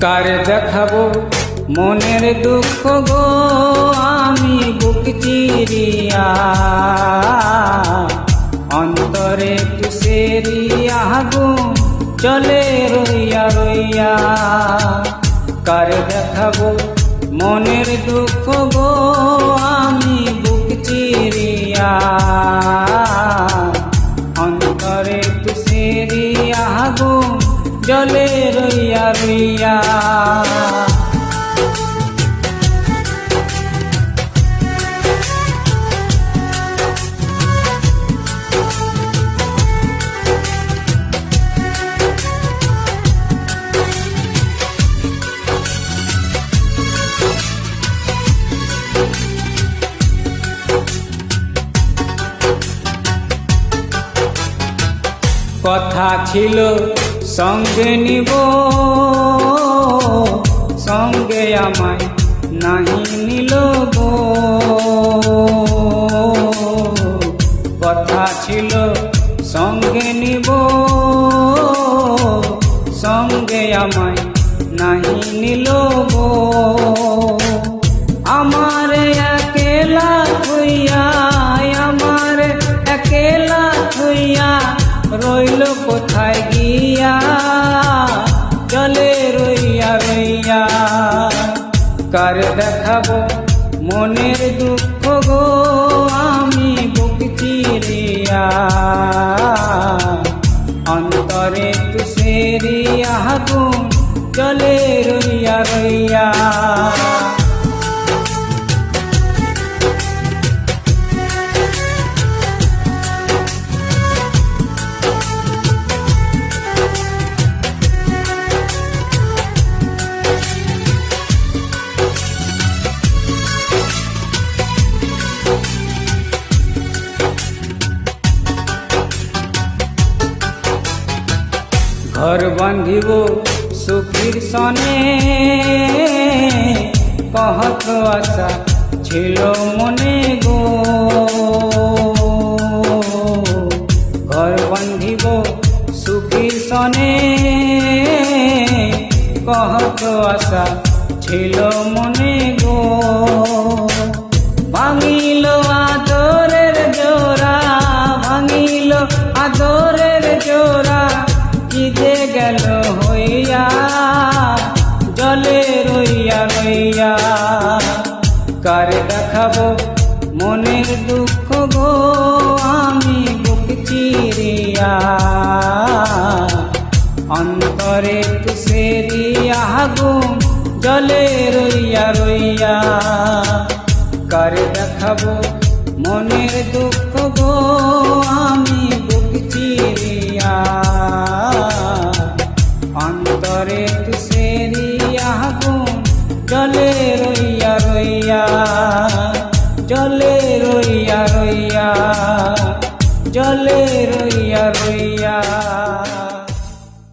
কার দেখাবো মনের দুঃখ গো আমি বুক চিরিয়া, অন্তরে তুষেরিয়া আগুন চলে রইয়া রইয়া। কার দেখাবো মনের দুঃখ গো আমি বুক চিরিয়া, অন্তরে তুষেরিয়া আগুন জলে রইয়া রইয়া। কথা ছিল সঙ্গে নিব, সঙ্গে আমায় নাহি নিল গো। কথা ছিল সঙ্গে নিব, সঙ্গে আমায় নাহি নিল গো। আমার একেলা হইয়া, আমার একেলা হইয়া রইল কোথায় গিয়া, জলে রইয়া রইয়া। কার দেখাবো মনের দুঃখ গো আমি বুক চিরিয়া, অন্তরে তুষেরিয়া আগুন জলে রইয়া রইয়া। ঘর বাঁধিব সুখীর সনে কহত আশা ছিল মনে গো। ঘর বাঁধিব সুখীর সনে কহত আশা ছিল মনে গো। ভাঙিল আদরের জোড়া, ভাঙিল আদরের জোড়া, কি যে গেল হইয়া, জলে রইয়া রইয়া। কার দেখাবো মনের দুঃখ গো আমি বুক চিরিয়া, অন্তরে তুষেরিয়া আগুন জলে রইয়া রইয়া। কার দেখাবো মনের দুঃখ গো আমি বুক চিরিয়া, অন্তরে তুষেরিয়া আগুন জলে